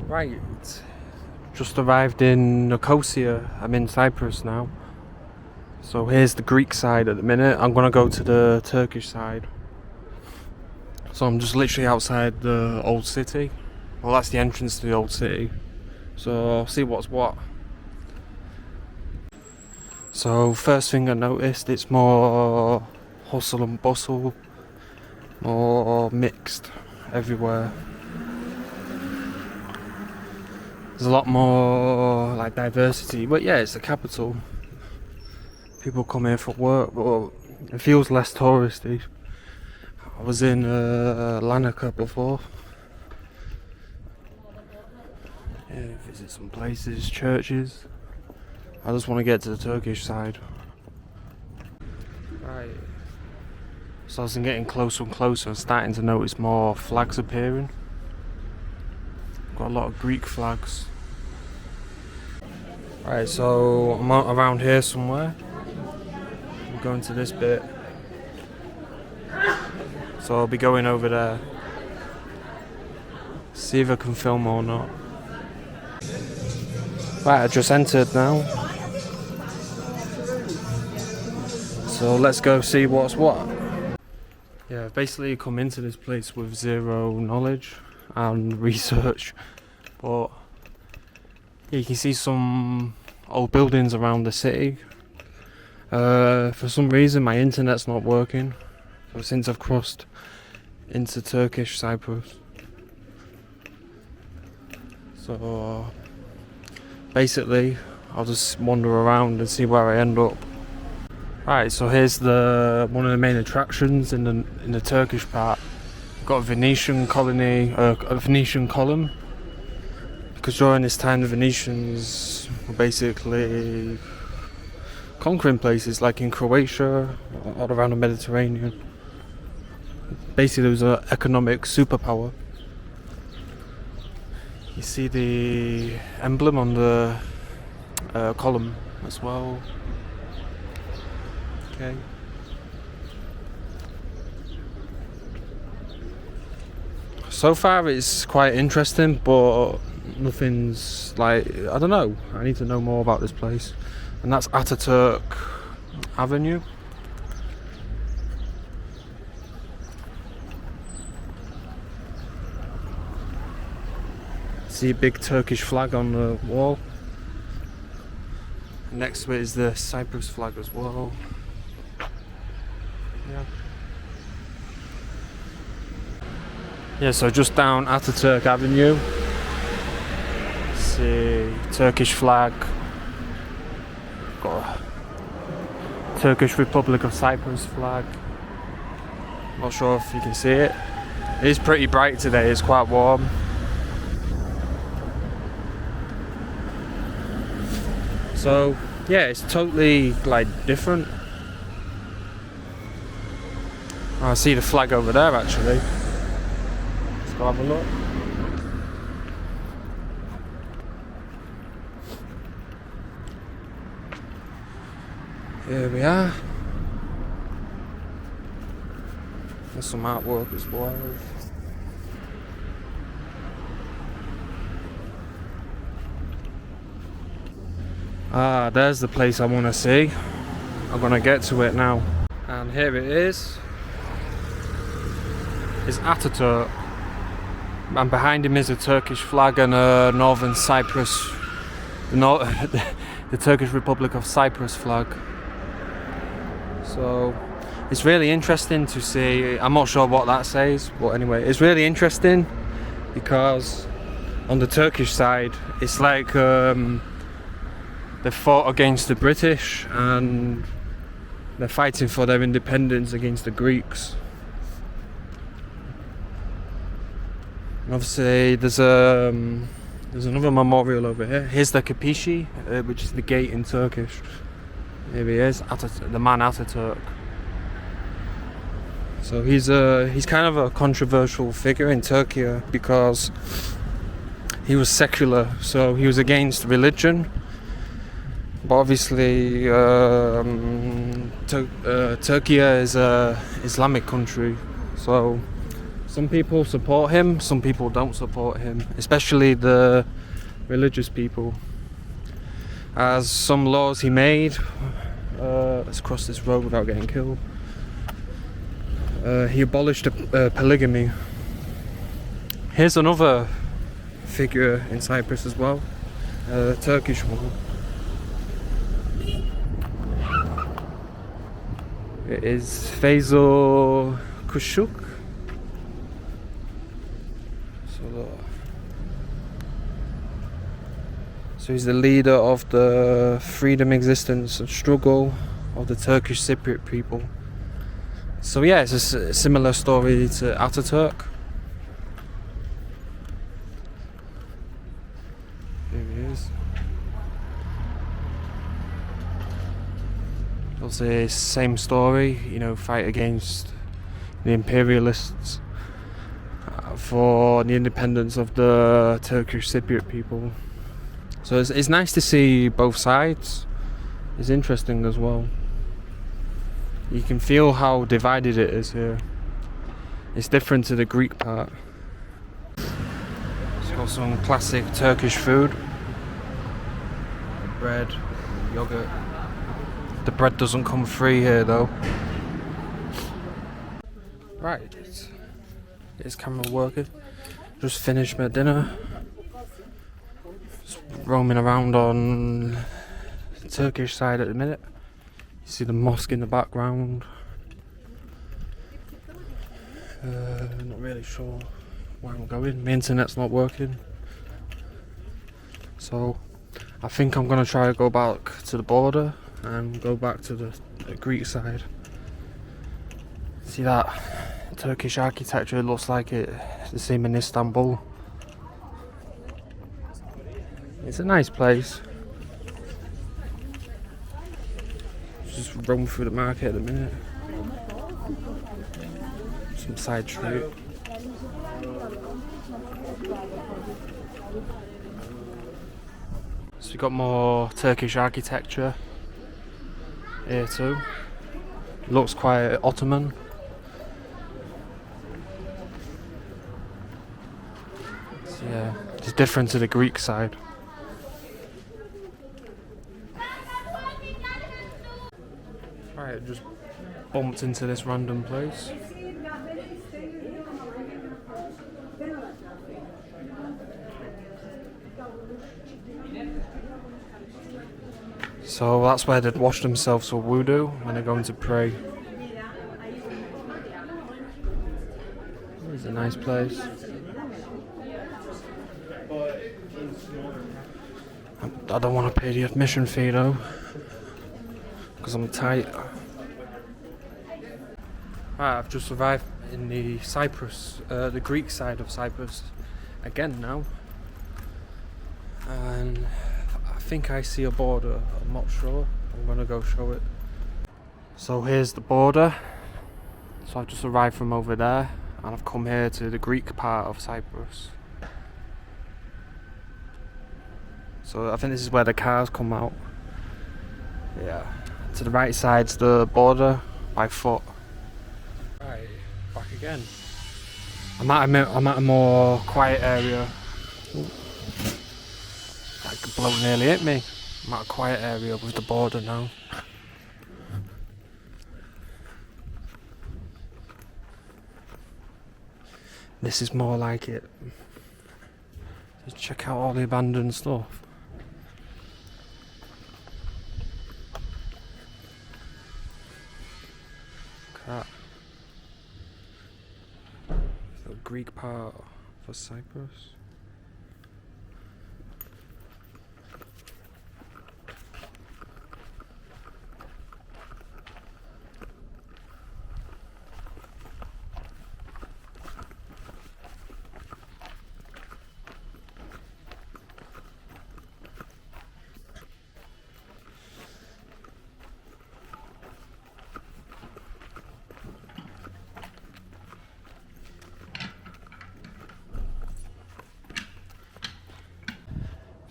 Right, just arrived in Nicosia. I'm in Cyprus now. So here's the Greek side at the minute. I'm gonna go to the Turkish side. So I'm just literally outside the old city. Well, that's the entrance to the old city. So I'll see what's what. So first thing I noticed, it's more hustle and bustle, more mixed everywhere. There's a lot more like diversity, but yeah, it's the capital. People come here for work, but it feels less touristy. I was in Larnaca before. Yeah, visit some places, churches. I just want to get to the Turkish side. Right. So as I'm getting closer and closer, I'm starting to notice more flags appearing. Got a lot of Greek flags. Right, so I'm out around here somewhere. I'm going to this bit. So I'll be going over there. See if I can film or not. Right, I just entered now. So let's go see what's what. Yeah, I've basically come into this place with zero knowledge and research, but yeah, you can see some old buildings around the city. For some reason my internet's not working since I've crossed into Turkish Cyprus. So basically I'll just wander around and see where I end up. Right, so here's one of the main attractions in the Turkish part. Got a Venetian colony, a Venetian column, because during this time the Venetians were basically conquering places like in Croatia, all around the Mediterranean. Basically there was an economic superpower. You see the emblem on the column as well. Okay. So far it's quite interesting, but nothing's like, I don't know, I need to know more about this place. And that's Ataturk Avenue. See a big Turkish flag on the wall. Next to it is the Cyprus flag as well. Yeah, so just down Ataturk Avenue. See Turkish flag. Got a Turkish Republic of Cyprus flag. Not sure if you can see it. It is pretty bright today, it's quite warm. So yeah, it's totally like different. I see the flag over there actually. Let's go have a look. Here we are. There's some artwork as well. Ah, there's the place I want to see. I'm gonna get to it now. And here it is. It's Ataturk. And behind him is a Turkish flag and a northern Cyprus, the Turkish Republic of Cyprus flag. So it's really interesting to see. I'm not sure what that says, but anyway, it's really interesting because on the Turkish side, it's like they fought against the British and they're fighting for their independence against the Greeks. And obviously, there's another memorial over here. Here's the Kapışı, which is the gate in Turkish. Here he is, the man Ataturk. So he's kind of a controversial figure in Turkey because he was secular, so he was against religion. But obviously, Turkey is an Islamic country, so Some people support him, some people don't support him, especially the religious people. As some laws he made, let's cross this road without getting killed. He abolished polygamy. Here's another figure in Cyprus as well, Turkish one. It is Faisal Kushuk. So he's the leader of the freedom, existence and struggle of the Turkish Cypriot people. So yeah, it's a similar story to Ataturk. Here he is. Also, the same story, you know, fight against the imperialists for the independence of the Turkish Cypriot people. So it's nice to see both sides. It's interesting as well. You can feel how divided it is here. It's different to the Greek part. It's got some classic Turkish food. Bread, yogurt. The bread doesn't come free here though. Right, is camera working? Just finished my dinner. Just roaming around on the Turkish side at the minute. You see the mosque in the background. Not really sure where I'm going. My internet's not working. So I think I'm gonna try to go back to the border and go back to the Greek side. See that Turkish architecture? It looks like it's the same in Istanbul. It's a nice place. Just roam through the market at the minute. Some side street. So we got more Turkish architecture here too. Looks quite Ottoman. So yeah, it's different to the Greek side. Right, just bumped into this random place. So that's where they'd wash themselves for wudu when they're going to pray. It's a nice place. I don't want to pay the admission fee though, because I'm tight. Right, I've just arrived in the the Greek side of Cyprus again now, and I think I see a border. I'm not sure. I'm gonna go show it. So here's the border. So I've just arrived from over there, and I've come here to the Greek part of Cyprus. So I think this is where the cars come out. Yeah. To the right side's the border by foot. Right, back again. I'm at a more quiet area. That bloke nearly hit me. I'm at a quiet area with the border now. This is more like it. Just check out all the abandoned stuff. Look at that. The Greek part for Cyprus.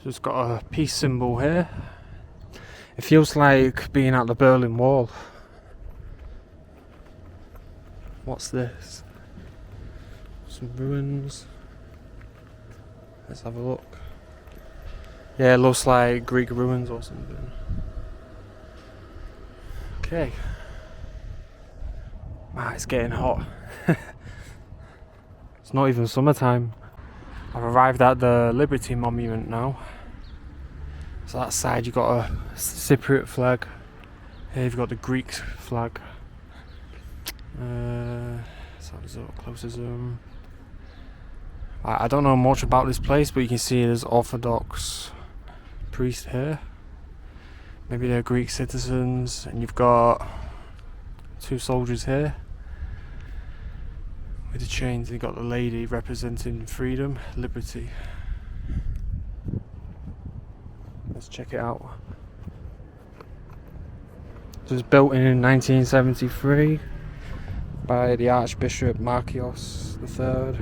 So it's got a peace symbol here. It feels like being at the Berlin Wall. What's this? Some ruins. Let's have a look. Yeah, it looks like Greek ruins or something. Okay. Ah, it's getting hot. It's not even summertime. I've arrived at the Liberty Monument now. So that side you've got a Cypriot flag. Here you've got the Greek flag. Let's have a zoom, closer zoom. I don't know much about this place, but you can see there's Orthodox priests here. Maybe they're Greek citizens, and you've got 2 soldiers here with the chains. You've got the lady representing freedom, liberty. Let's check it out. It was built in 1973 by the Archbishop Markios III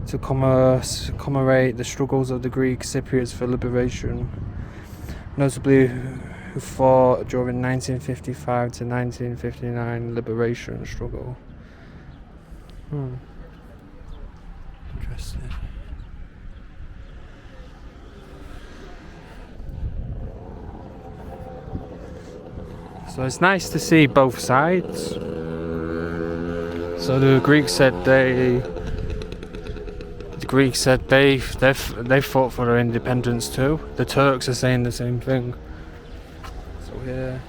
to commemorate the struggles of the Greek Cypriots for liberation, notably who fought during 1955 to 1959 liberation struggle. Interesting. So it's nice to see both sides. So the Greeks said they fought for their independence too. The Turks are saying the same thing. So yeah.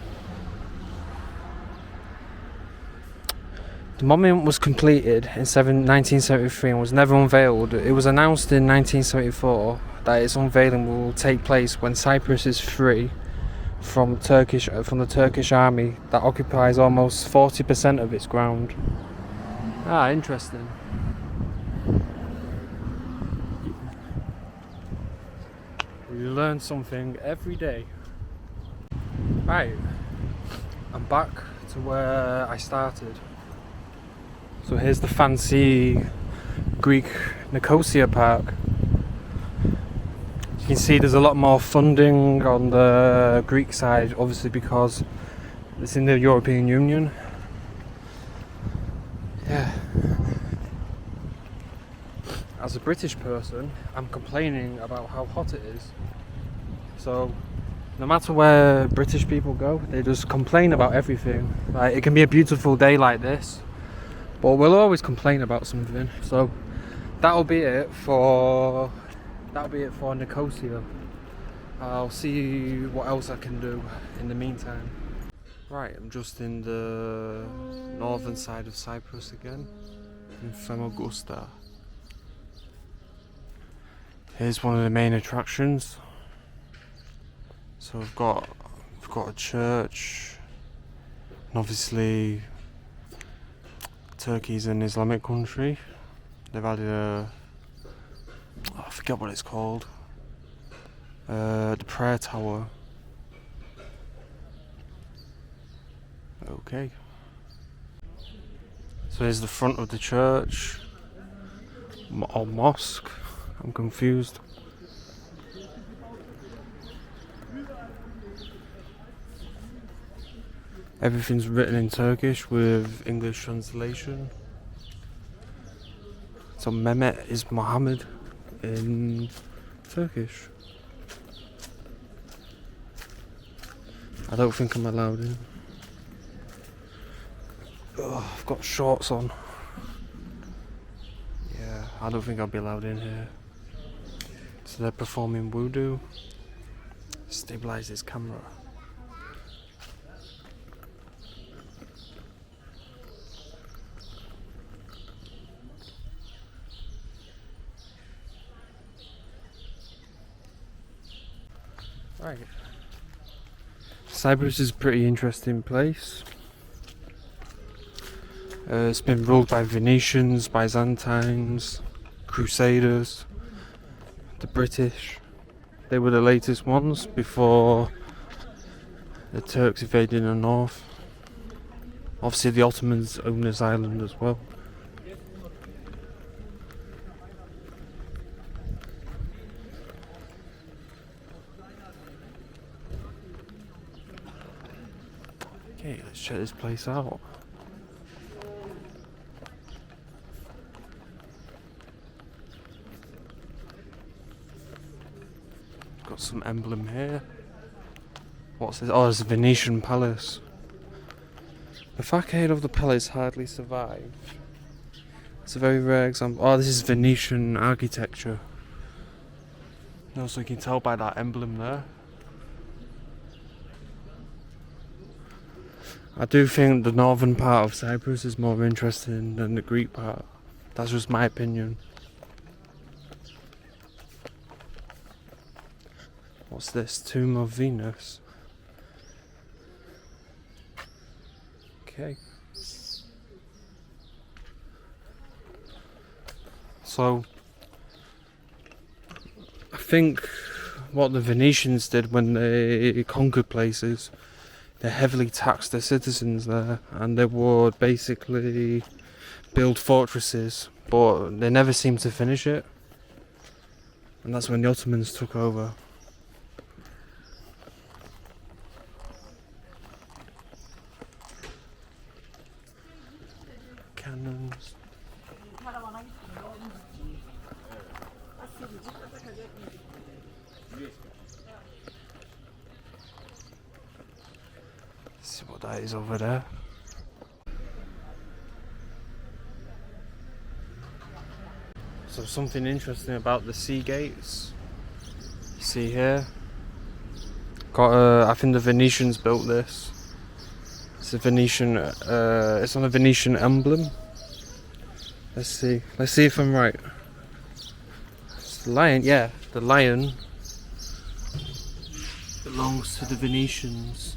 The monument was completed in 1973 and was never unveiled. It was announced in 1974 that its unveiling will take place when Cyprus is free from the Turkish army that occupies almost 40% of its ground. Ah, interesting. You learn something every day. Right, I'm back to where I started. So here's the fancy Greek Nicosia park. You can see there's a lot more funding on the Greek side, obviously because it's in the European Union. Yeah. As a British person, I'm complaining about how hot it is. So no matter where British people go, they just complain about everything. Like, it can be a beautiful day like this, but we'll always complain about something. So that'll be it for Nicosia. I'll see what else I can do in the meantime. Right, I'm just in the northern side of Cyprus again, in Famagusta. Here's one of the main attractions. So we've got a church, and obviously Turkey's an Islamic country. They've added I forget what it's called. The prayer tower. Okay. So here's the front of the church. Or mosque. I'm confused. Everything's written in Turkish with English translation. So Mehmet is Muhammad in Turkish. I don't think I'm allowed in. Oh, I've got shorts on. Yeah, I don't think I'll be allowed in here. So they're performing wudu. Stabilize his camera. Right. Cyprus is a pretty interesting place. It's been ruled by Venetians, Byzantines, Crusaders, the British. They were the latest ones before the Turks invaded the north. Obviously the Ottomans owned this island as well. Okay, let's check this place out. Got some emblem here. What's this? Oh, it's a Venetian palace. The facade of the palace hardly survived. It's a very rare example. Oh, this is Venetian architecture. Also, you can tell by that emblem there. I do think the northern part of Cyprus is more interesting than the Greek part. That's just my opinion. What's this? Tomb of Venus. Okay. So, I think what the Venetians did when they conquered places, they heavily taxed their citizens there, and they would basically build fortresses, but they never seemed to finish it. And that's when the Ottomans took over. Cannons. Let's see what that is over there. So something interesting about the sea gates. See here. Got I think the Venetians built this. It's a Venetian. It's on a Venetian emblem. Let's see. Let's see if I'm right. It's the lion. Yeah, the lion belongs to the Venetians.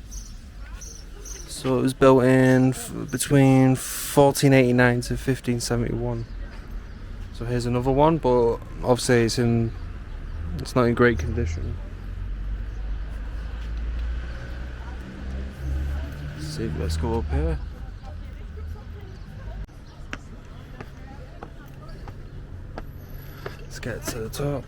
So it was built in between 1489 to 1571. So here's another one, but obviously it's not in great condition. See, let's go up here. Let's get to the top.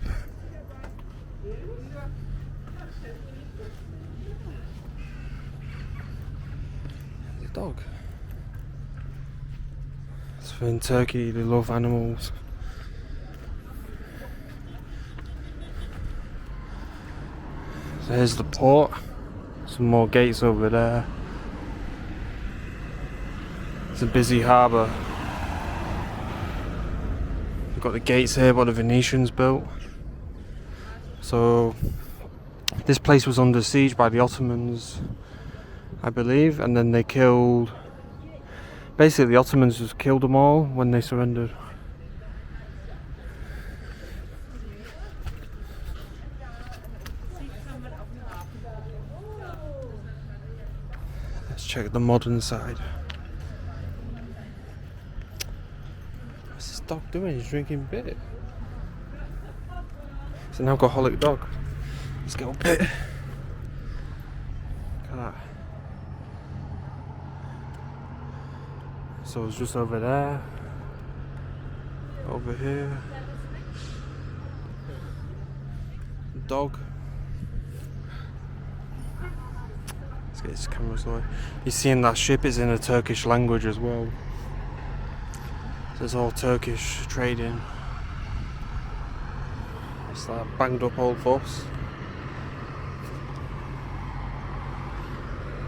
There's a dog. So in Turkey, they love animals. So here's the port. Some more gates over there. It's a busy harbour. We've got the gates here what the Venetians built. So this place was under siege by the Ottomans, I believe, and then they killed. Basically, the Ottomans just killed them all when they surrendered. Let's check the modern side. What's this dog doing? He's drinking beer. It's an alcoholic dog. Let's get up it. Look at that. So it's just over there. Over here. Dog. Let's get this camera away. You're seeing that ship is in a Turkish language as well. So it's all Turkish trading. It's that banged up old bus.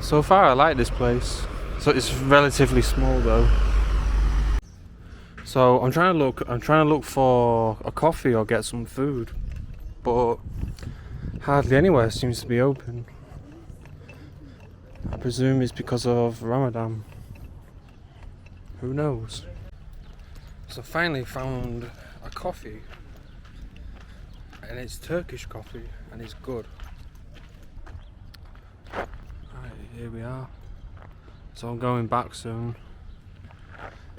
So far I like this place. So it's relatively small though. So I'm trying to look for a coffee or get some food, but hardly anywhere seems to be open. I presume it's because of Ramadan. Who knows? So I finally found a coffee, and it's Turkish coffee, and it's good. Right, here we are. So I'm going back soon.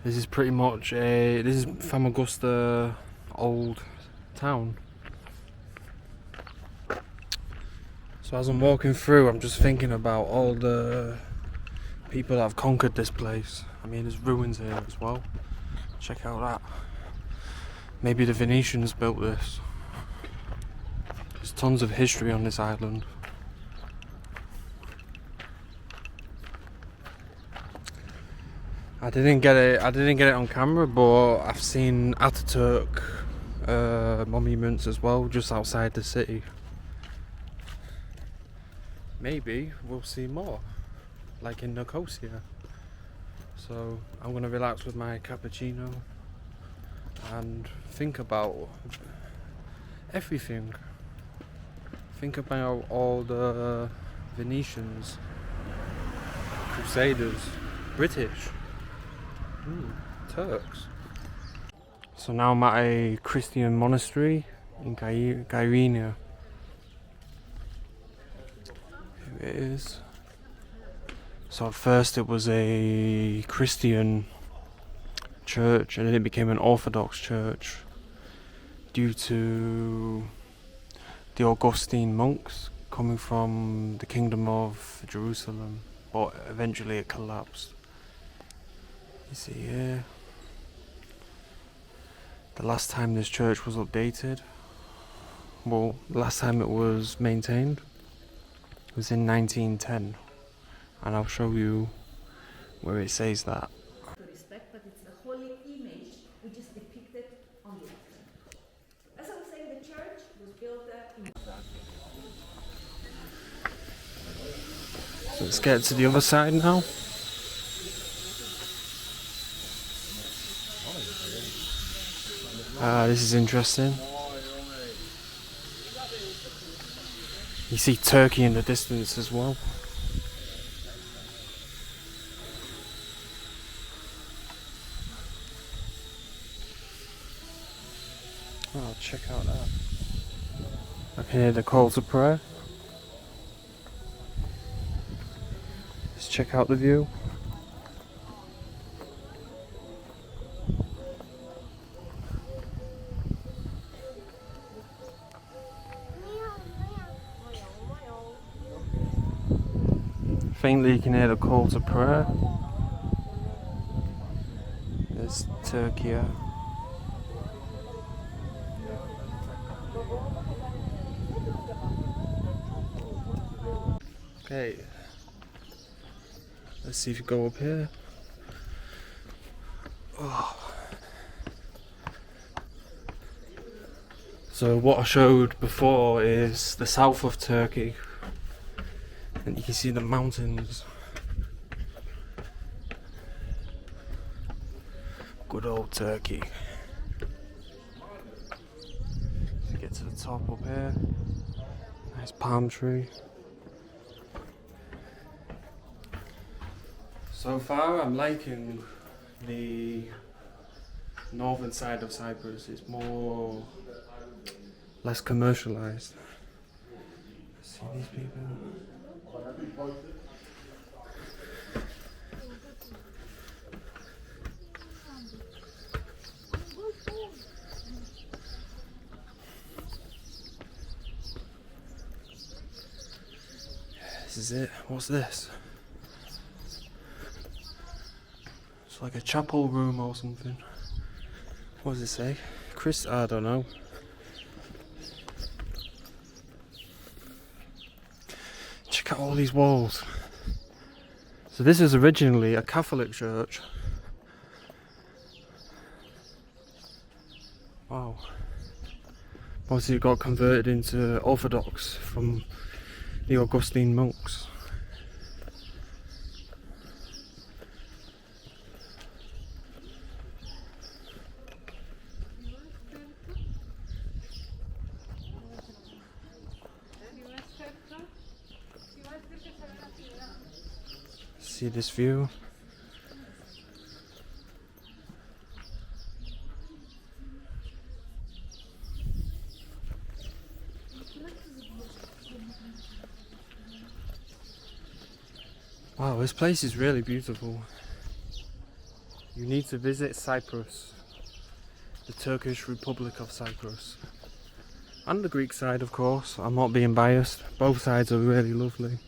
This is pretty much this is Famagusta old town. So as I'm walking through, I'm just thinking about all the people that have conquered this place. I mean, there's ruins here as well. Check out that. Maybe the Venetians built this. There's tons of history on this island. I didn't get it on camera, but I've seen Ataturk monuments as well, just outside the city. maybe we'll see more, like in Nicosia. So I'm gonna relax with my cappuccino and think about everything. Think about all the Venetians, Crusaders, British, Turks. So now I'm at a Christian monastery in Kyrenia. Here it is. So at first it was a Christian church, and then it became an Orthodox church due to the Augustine monks coming from the Kingdom of Jerusalem, but eventually it collapsed. You see here, the last time this church was updated, well, the last time it was maintained was in 1910, and I'll show you where it says that. To respect, but it's the holy image which is depicted on the altar. As I was saying, the church was built in. So let's get to the other side now. This is interesting. You see Turkey in the distance as well. Oh, check out that. I can hear the call to prayer. Let's check out the view. Faintly you can hear the call to prayer. There's Turkey. Okay, let's see if you go up here. Oh. So what I showed before is the south of Turkey, and you can see the mountains. Good old Turkey. Let's get to the top up here. Nice palm tree. So far I'm liking the northern side of Cyprus. It's less commercialized. See these people? This is it. What's this? It's like a chapel room or something. What does it say? I don't know. Check out all these walls. So this is originally a Catholic church. Wow. Obviously it got converted into Orthodox from the Augustine monks. See this view? Wow, this place is really beautiful. You need to visit Cyprus, the Turkish Republic of Cyprus. And the Greek side, of course. I'm not being biased. Both sides are really lovely.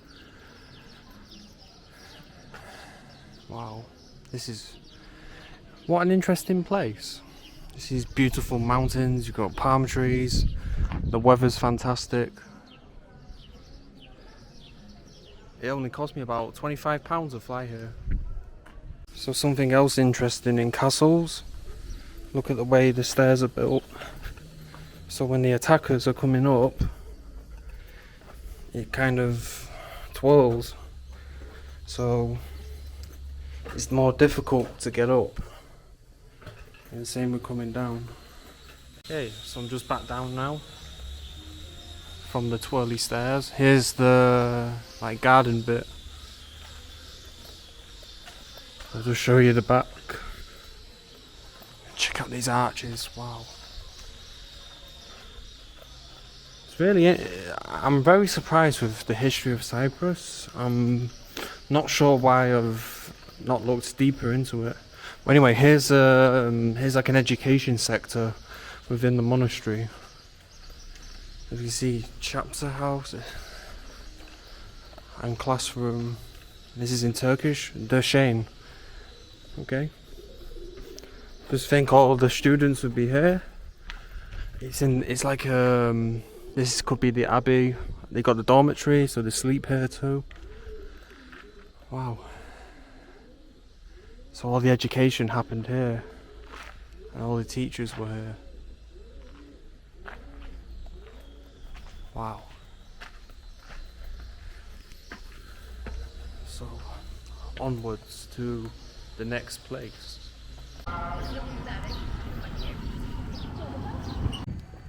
Wow, what an interesting place. This is beautiful mountains, you've got palm trees, the weather's fantastic. It only cost me about £25 to fly here. So something else interesting in castles, look at the way the stairs are built. So when the attackers are coming up, it kind of swirls, so it's more difficult to get up. And the same with coming down. Okay, so I'm just back down now from the twirly stairs. Here's the like garden bit. I'll just show you the back. Check out these arches, wow. It's really, I'm very surprised with the history of Cyprus. I'm not sure why I've not looked deeper into it. But anyway, here's like an education sector within the monastery. As you see, chapter house and classroom. This is in Turkish, Döşeğin. Okay. Just think all the students would be here. It's like this could be the abbey. They got the dormitory, so they sleep here too. Wow. So all the education happened here, and all the teachers were here. Wow. So onwards to the next place.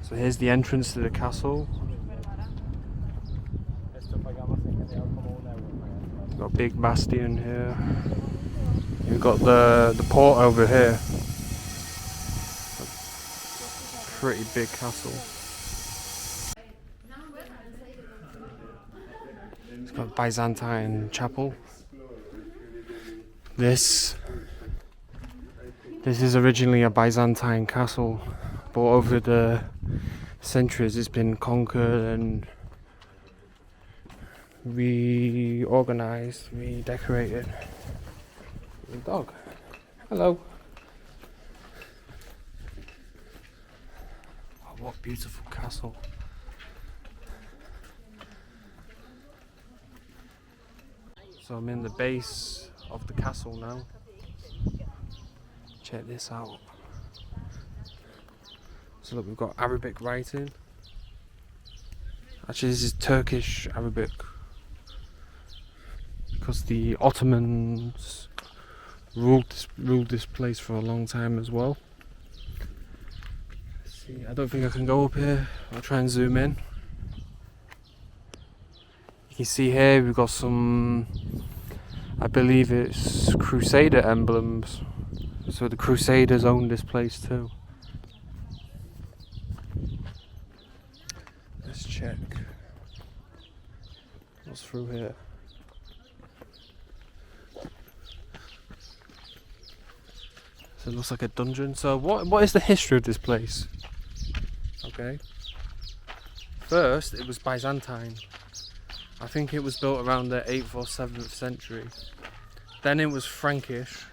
So here's the entrance to the castle. We've got a big bastion here. We've got the port over here. Pretty big castle. It's got a Byzantine chapel. This is originally a Byzantine castle, but over the centuries it's been conquered and reorganized, redecorated. The dog. Hello. Oh, what beautiful castle. So I'm in the base of the castle now. Check this out. So look, we've got Arabic writing. Actually, this is Turkish Arabic, because the Ottomans ruled this place for a long time as well. Let's see, I don't think I can go up here. I'll try and zoom in. You can see here we've got some, I believe it's Crusader emblems. So the Crusaders owned this place too. Let's check what's through here. So it looks like a dungeon. So what is the history of this place? Okay. First, it was Byzantine. I think it was built around the 8th or 7th century. Then it was Frankish,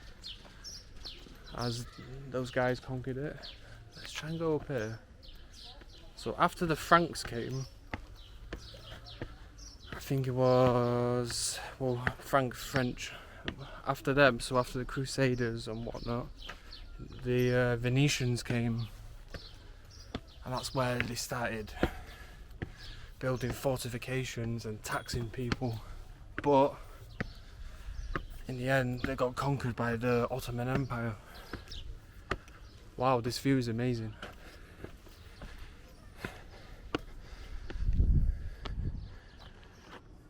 as those guys conquered it. Let's try and go up here. So after the Franks came, I think it was, well, French. After them, so after the Crusaders and whatnot, the Venetians came, and that's where they started building fortifications and taxing people. But in the end, they got conquered by the Ottoman Empire. Wow, this view is amazing.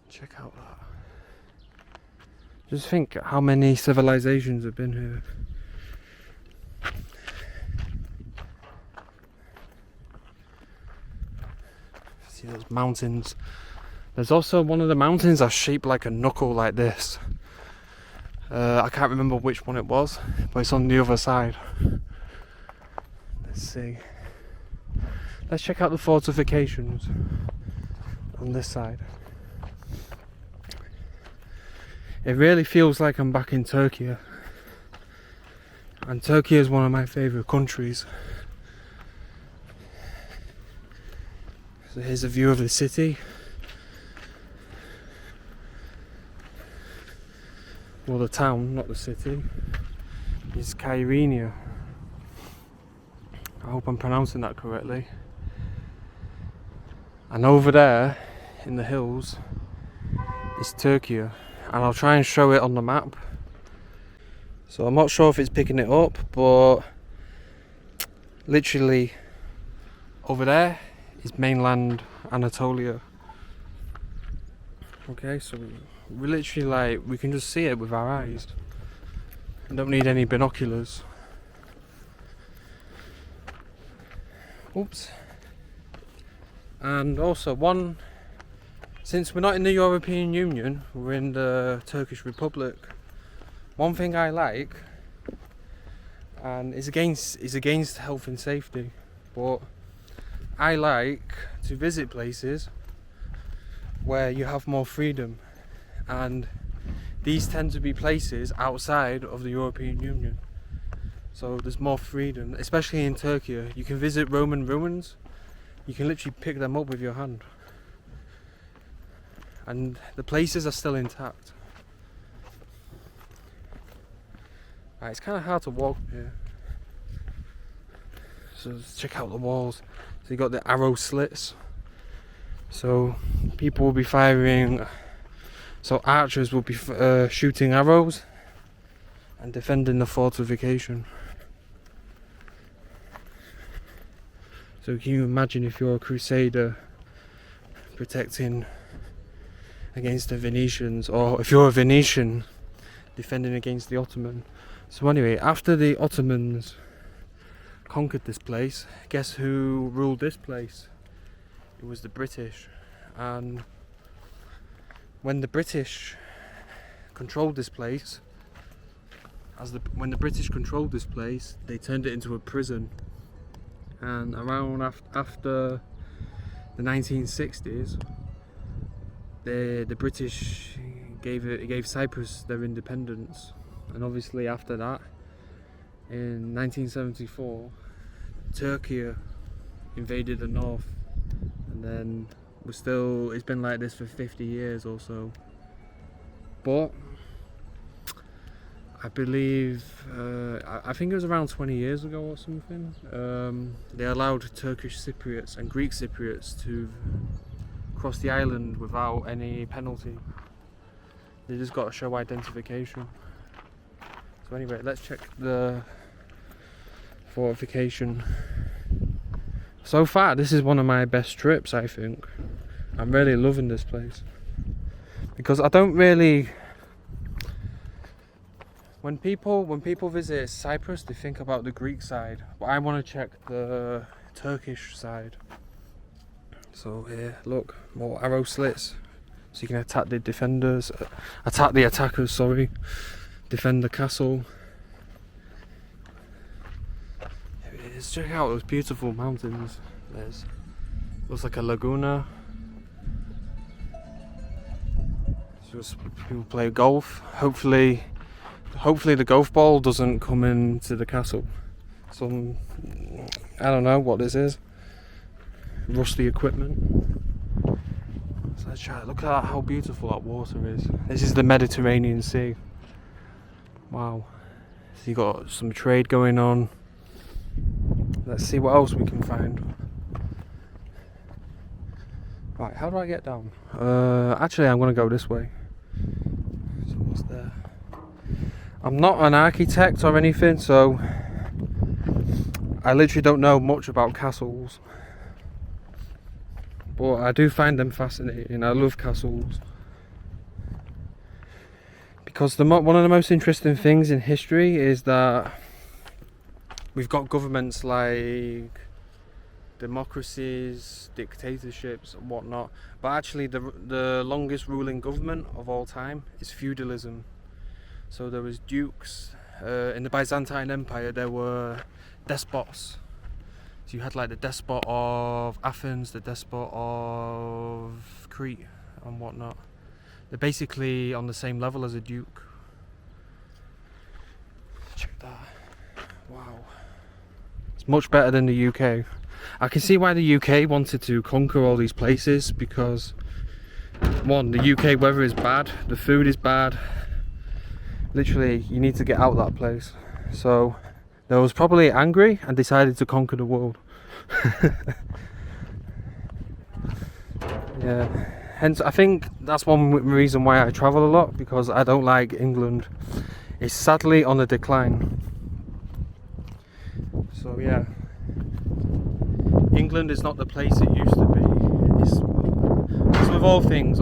Check out that. Just think how many civilizations have been here. See those mountains. There's also one of the mountains that's shaped like a knuckle like this. I can't remember which one it was, but it's on the other side. Let's see. Let's check out the fortifications on this side. It really feels like I'm back in Turkey. And Turkey is one of my favourite countries. So here's a view of the city. Well, the town, not the city. It's Kyrenia. I hope I'm pronouncing that correctly. And over there, in the hills, is Turkey, and I'll try and show it on the map. So I'm not sure if it's picking it up, but literally over there is mainland Anatolia. Okay, so we literally, like, we can just see it with our eyes. I don't need any binoculars. Oops. And also since we're not in the European Union, we're in the Turkish Republic. One thing I like, and it's against health and safety, but I like to visit places where you have more freedom, and these tend to be places outside of the European Union. So there's more freedom, especially in Turkey. You can visit Roman ruins, you can literally pick them up with your hand. And the places are still intact. Right, it's kind of hard to walk here. So let's check out the walls. So you got the arrow slits. So people will be firing. So archers will be shooting arrows and defending the fortification. So can you imagine if you're a crusader protecting against the Venetians, or if you're a Venetian defending against the Ottoman? So anyway, after the Ottomans conquered this place, guess who ruled this place? It was the British. And when the British controlled this place, when the British controlled this place, they turned it into a prison. And around after the 1960s, the British gave Cyprus their independence. And obviously after that, in 1974, Turkey invaded the north, and then it's been like this for 50 years or so. But I believe, I think it was around 20 years ago or something, they allowed Turkish Cypriots and Greek Cypriots to cross the island without any penalty. They just got to show identification. So anyway, let's check the fortification. So far, this is one of my best trips, I think. I'm really loving this place. Because I don't really... When people visit Cyprus, they think about the Greek side. But I want to check the Turkish side. So here, look, more arrow slits. So you can attack the attackers, sorry. Defend the castle. Here it is. Check out those beautiful mountains. Looks like a laguna. Just people play golf. Hopefully the golf ball doesn't come into the castle. I don't know what this is. Rusty equipment. So let's try. Look at how beautiful that water is. This is the Mediterranean Sea. Wow. So you got some trade going on. Let's see what else we can find. Right, how do I get down? Actually, I'm gonna go this way. So what's there? I'm not an architect or anything, so I literally don't know much about castles. But I do find them fascinating. I love castles. Because one of the most interesting things in history is that we've got governments like democracies, dictatorships and whatnot, but actually the longest ruling government of all time is feudalism. So there was dukes. In the Byzantine Empire there were despots. So you had like the despot of Athens, the despot of Crete and whatnot. They're basically on the same level as a duke. Check that. Wow. It's much better than the UK. I can see why the UK wanted to conquer all these places, because one, the UK weather is bad, the food is bad. Literally, you need to get out of that place. So they was probably angry and decided to conquer the world. Yeah. hence I think that's one reason why I travel a lot, because I don't like England. It's sadly on the decline. So yeah, England is not the place it used to be. It's with all things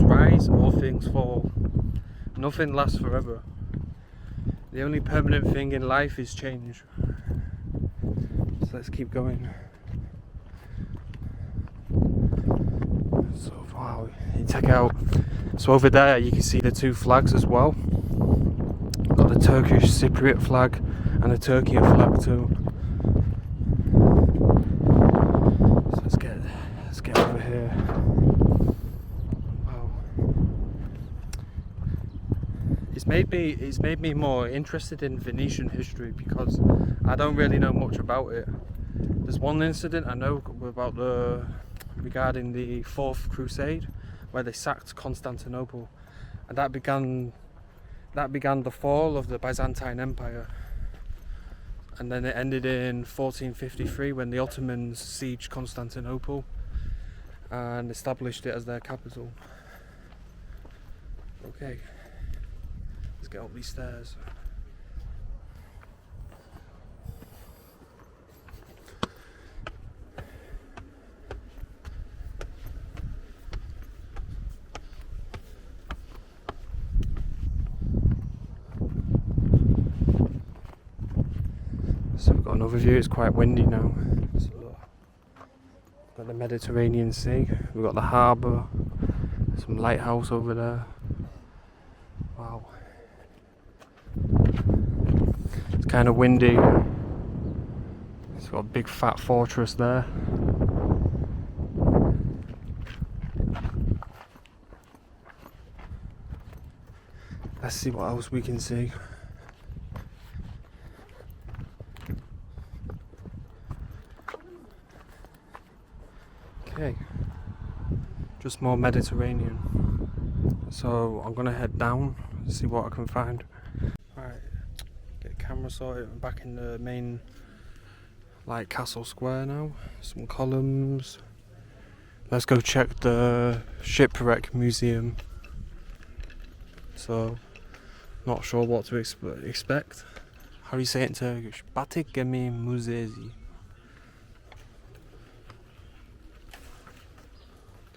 rise, all things fall. Nothing lasts forever. The only permanent thing in life is change. So let's keep going. So wow, you check out. So over there you can see the two flags as well. Got the Turkish Cypriot flag and the Turkey flag too. So let's get over here. Wow. It's made me more interested in Venetian history, because I don't really know much about it. There's one incident I know about regarding the Fourth Crusade, where they sacked Constantinople, and that began the fall of the Byzantine Empire. And then it ended in 1453 when the Ottomans sieged Constantinople and established it as their capital. Okay, let's get up these stairs. So we've got another view. It's quite windy now. So got the Mediterranean Sea. We've got the harbour. Some lighthouse over there. Wow. It's kind of windy. It's got a big fat fortress there. Let's see what else we can see. Okay, just more Mediterranean. So I'm gonna head down and see what I can find. Alright, get the camera sorted. I'm back in the main castle square now. Some columns. Let's go check the shipwreck museum. So, not sure what to expect. How do you say it in Turkish? Batik Gemi Müzesi.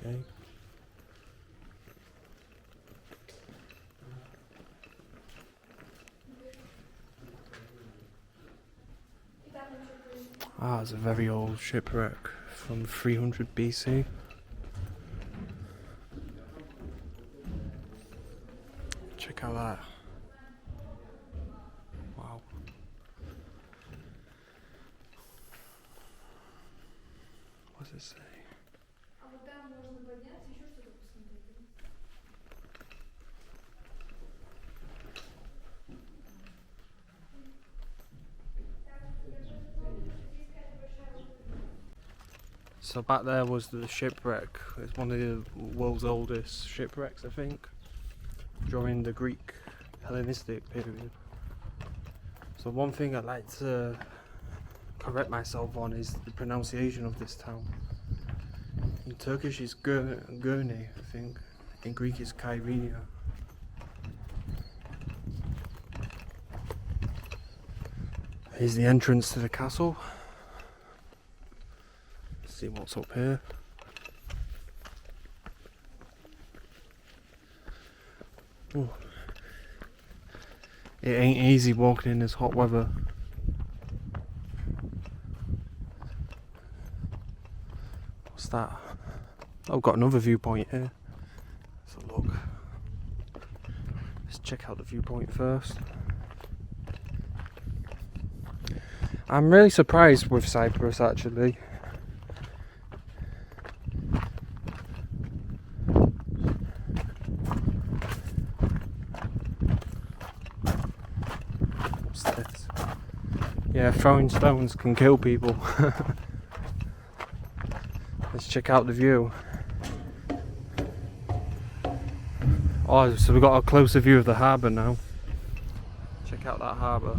Okay. Ah, it's a very old shipwreck from 300 BC. Check out that. Wow. What does it say? So back there was the shipwreck. It's one of the world's oldest shipwrecks, I think, during the Greek Hellenistic period. So one thing I'd like to correct myself on is the pronunciation of this town. In Turkish it's Kyrenia, I think. In Greek it's Kyrenia. Here's the entrance to the castle. See what's up here. Ooh. It ain't easy walking in this hot weather. What's that? Oh, I've got another viewpoint here. So look. Let's check out the viewpoint first. I'm really surprised with Cyprus actually. Yeah, throwing stones can kill people. Let's check out the view. Oh, so we've got a closer view of the harbour now. Check out that harbour.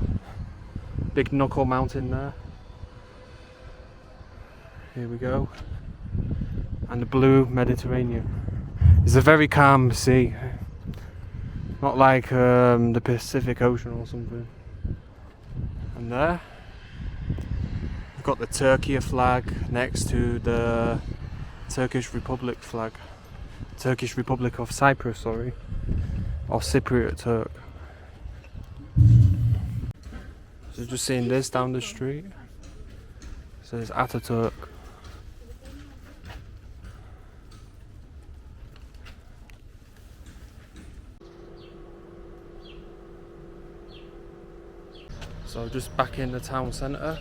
Big knuckle mountain there. Here we go. And the blue Mediterranean. It's a very calm sea. Not like the Pacific Ocean or something. And there, we've got the Turkey flag next to the Turkish Republic flag. Turkish Republic of Cyprus, sorry. Or Cypriot Turk. So just seeing this down the street. It says Ataturk. So just back in the town centre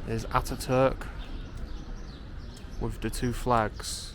is Ataturk with the two flags.